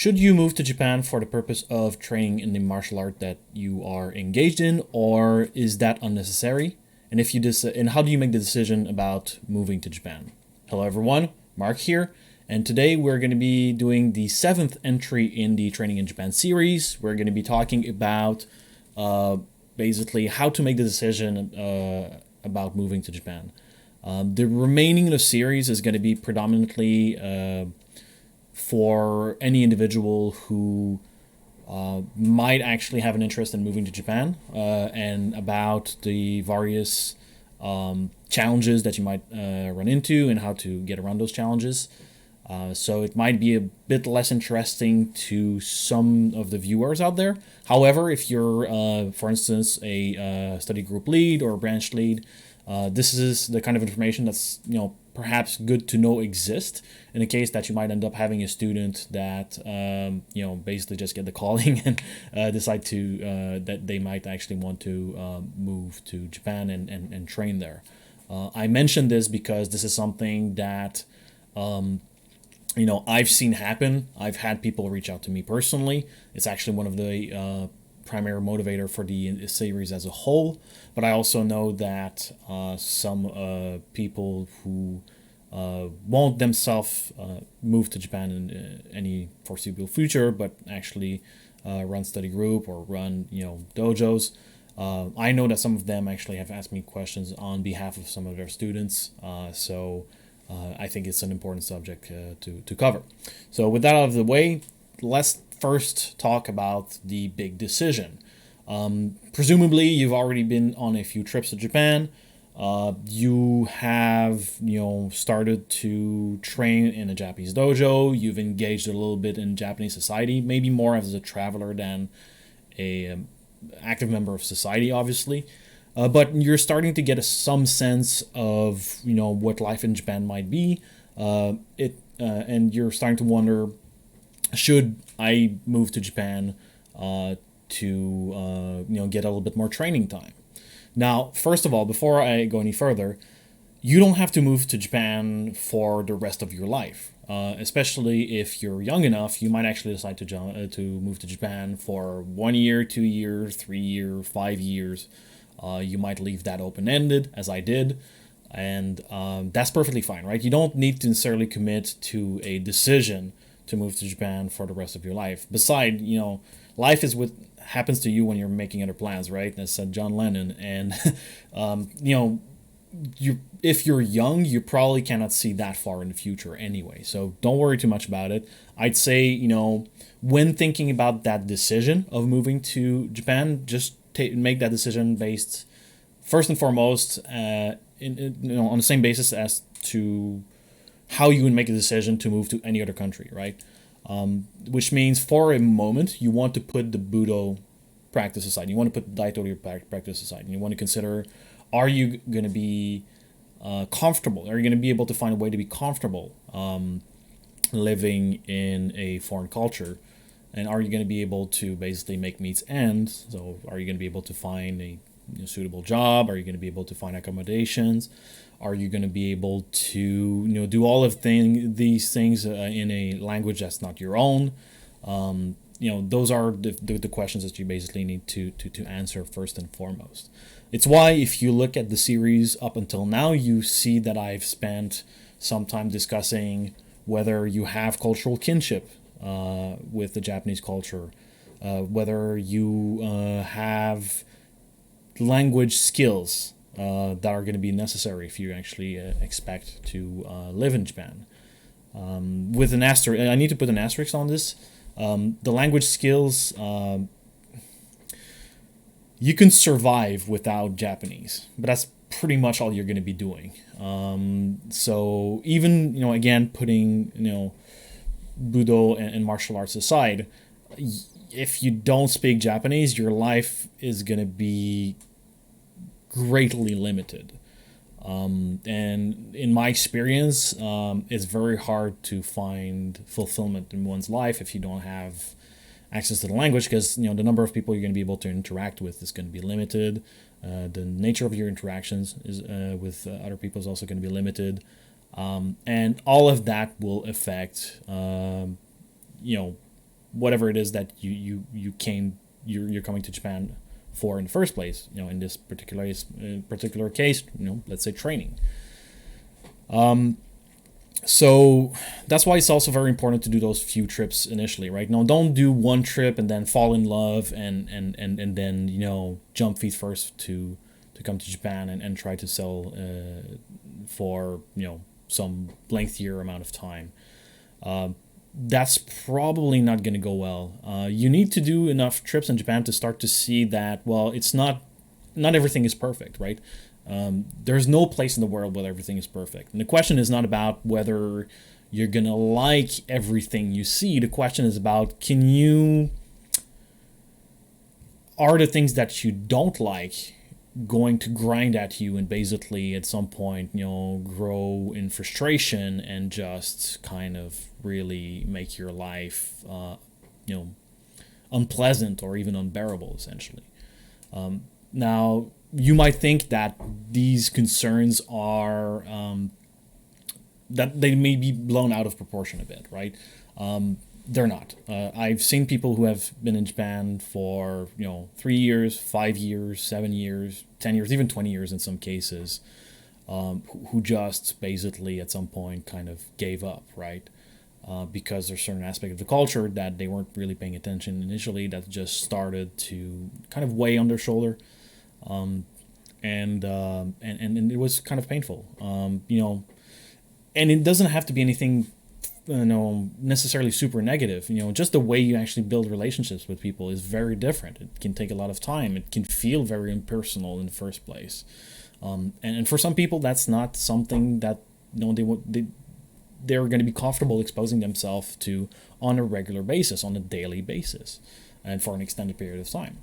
Should you move to Japan for the purpose of training in the martial art that you are engaged in, or is that unnecessary? And if you and how do you make the decision about moving to Japan? Hello, everyone. Mark here, and today we're going to be doing the seventh entry in the Training in Japan series. We're going to be talking about basically how to make the decision about moving to Japan. The remaining of the series is going to be predominantly for any individual who might actually have an interest in moving to Japan and about the various challenges that you might run into and how to get around those challenges. So it might be a bit less interesting to some of the viewers out there. However, if you're, for instance, a study group lead or a branch lead, this is the kind of information that's perhaps good to know exist in the case that you might end up having a student that basically just get the calling and decide to that they might actually want to move to Japan and train there. I mentioned this because this is something that I've seen happen. I've had people reach out to me personally. It's actually one of the primary motivator for the series as a whole. But I also know that some people who won't themselves move to Japan in any foreseeable future, but actually run study group or run dojos. I know that some of them actually have asked me questions on behalf of some of their students. So I think it's an important subject to cover. So with that out of the way, let's first talk about the big decision. Presumably, you've already been on a few trips to Japan. You have started to train in a Japanese dojo. You've engaged a little bit in Japanese society, maybe more as a traveler than a active member of society, obviously. But you're starting to get some sense of what life in Japan might be. And you're starting to wonder, should I move to Japan to get a little bit more training time? Now, first of all, before I go any further, you don't have to move to Japan for the rest of your life. Especially if you're young enough, you might actually decide to move to Japan for 1 year, 2 years, 3 years, 5 years. You might leave that open-ended, as I did, and that's perfectly fine, right? You don't need to necessarily commit to a decision to move to Japan for the rest of your life. Besides, life is what happens to you when you're making other plans, right? As said John Lennon, and if you're young, you probably cannot see that far in the future anyway. So don't worry too much about it. I'd say, when thinking about that decision of moving to Japan, just make that decision based, first and foremost, on the same basis as to how you would make a decision to move to any other country, right? Which means for a moment, you want to put the Budo practice aside. You want to put the Daito-ryu practice aside. And you want to consider, are you going to be comfortable? Are you going to be able to find a way to be comfortable living in a foreign culture? And are you going to be able to basically make meets end? So are you going to be able to find a suitable job? Are you going to be able to find accommodations? Are you going to be able to do all of these things in a language that's not your own? Those are the questions that you basically need to answer first and foremost. It's why if you look at the series up until now, you see that I've spent some time discussing whether you have cultural kinship with the Japanese culture, whether you have language skills that are going to be necessary if you actually expect to live in Japan. With an asterisk, I need to put an asterisk on this. The language skills, you can survive without Japanese, but that's pretty much all you're going to be doing. So even, again, putting, Budo and martial arts aside, if you don't speak Japanese, your life is going to be greatly limited. And in my experience, it's very hard to find fulfillment in one's life if you don't have access to the language, because the number of people you're going to be able to interact with is going to be limited. The nature of your interactions is with other people is also going to be limited. And all of that will affect, whatever it is that you're coming to Japan for in the first place. In this particular case, let's say training. So that's why it's also very important to do those few trips initially, right? Now, don't do one trip and then fall in love and then jump feet first to come to Japan and try to sell for some lengthier amount of time. That's probably not going to go well. You need to do enough trips in Japan to start to see that, well, it's not everything is perfect, right? There's no place in the world where everything is perfect. And the question is not about whether you're going to like everything you see. The question is about, are the things that you don't like going to grind at you and basically at some point, grow in frustration and just kind of really make your life, unpleasant or even unbearable, essentially. Now, you might think that these concerns are, that they may be blown out of proportion a bit, right? They're not. I've seen people who have been in Japan for 3 years, 5 years, 7 years, 10 years, even 20 years in some cases, who just basically at some point kind of gave up, right? Because there's certain aspect of the culture that they weren't really paying attention initially, that just started to kind of weigh on their shoulder, and it was kind of painful, and it doesn't have to be anything necessarily super negative. Just the way you actually build relationships with people is very different. It can take a lot of time. It can feel very impersonal in the first place, and for some people that's not something that they're going to be comfortable exposing themselves to on a regular basis, on a daily basis, and for an extended period of time.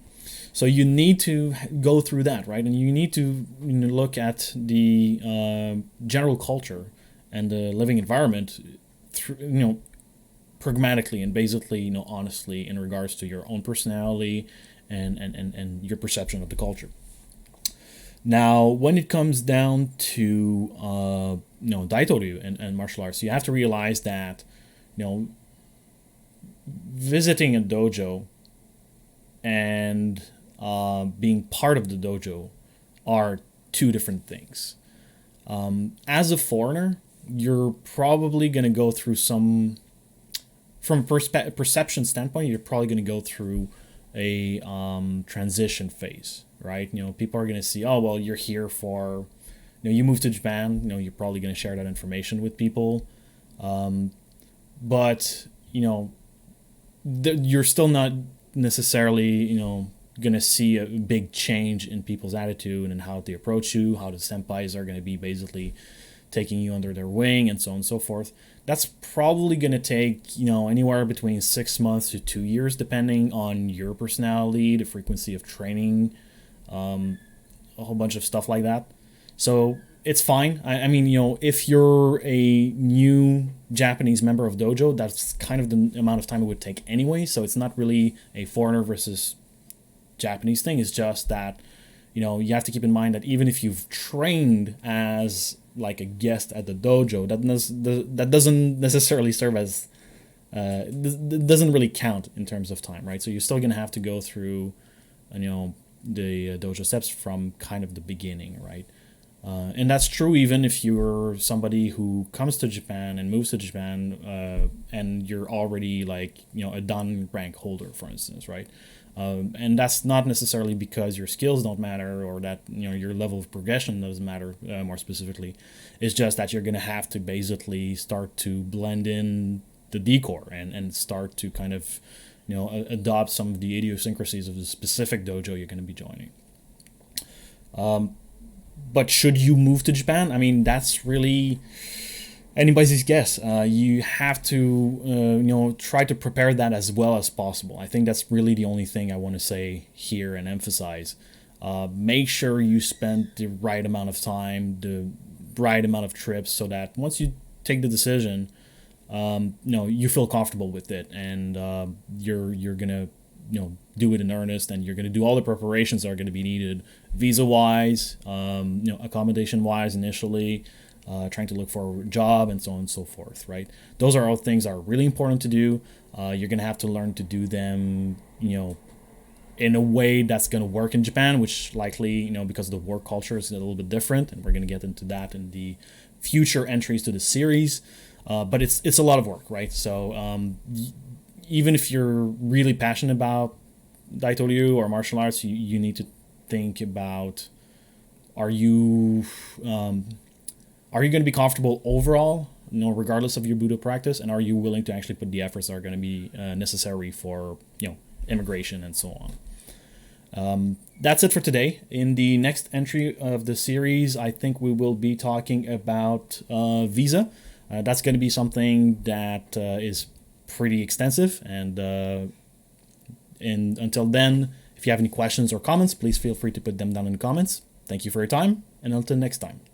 So you need to go through that, right? And you need to look at the general culture and the living environment pragmatically and basically, honestly, in regards to your own personality and your perception of the culture. Now, when it comes down to Daito-ryu and martial arts, you have to realize that visiting a dojo and being part of the dojo are two different things. As a foreigner, you're probably going to go through from a perception standpoint, you're probably going to go through a transition phase, right? People are going to see, oh, well, you're here for, you moved to Japan, you're probably going to share that information with people. But, you're still not necessarily, going to see a big change in people's attitude and how they approach you, how the senpais are going to be basically taking you under their wing and so on and so forth. That's probably going to take, anywhere between 6 months to 2 years, depending on your personality, the frequency of training, a whole bunch of stuff like that. So it's fine. I mean, if you're a new Japanese member of Dojo, that's kind of the amount of time it would take anyway. So it's not really a foreigner versus Japanese thing. It's just that, you have to keep in mind that even if you've trained as like a guest at the dojo, that doesn't necessarily serve as doesn't really count in terms of time, right? So you're still gonna have to go through the dojo steps from kind of the beginning, right? And that's true even if you're somebody who comes to Japan and moves to Japan and you're already like a dan rank holder, for instance, right? And that's not necessarily because your skills don't matter or that your level of progression doesn't matter more specifically. It's just that you're going to have to basically start to blend in the decor and start to kind of adopt some of the idiosyncrasies of the specific dojo you're going to be joining. But should you move to Japan? I mean, that's really anybody's guess. You have to, try to prepare that as well as possible. I think that's really the only thing I want to say here and emphasize. Make sure you spend the right amount of time, the right amount of trips, so that once you take the decision, you feel comfortable with it, and you're gonna, do it in earnest, and you're gonna do all the preparations that are gonna be needed, visa wise, accommodation wise initially. trying to look for a job, and so on and so forth, right? Those are all things that are really important to do. You're going to have to learn to do them, in a way that's going to work in Japan, which likely, because the work culture is a little bit different, and we're going to get into that in the future entries to the series. But it's a lot of work, right? So even if you're really passionate about Daito-ryu or martial arts, you need to think about, are you going to be comfortable overall, regardless of your Budo practice, and are you willing to actually put the efforts that are going to be necessary for immigration and so on. That's it for today. In the next entry of the series, I think we will be talking about visa. That's going to be something that is pretty extensive, and until then, if you have any questions or comments, please feel free to put them down in the comments. Thank you for your time, and until next time.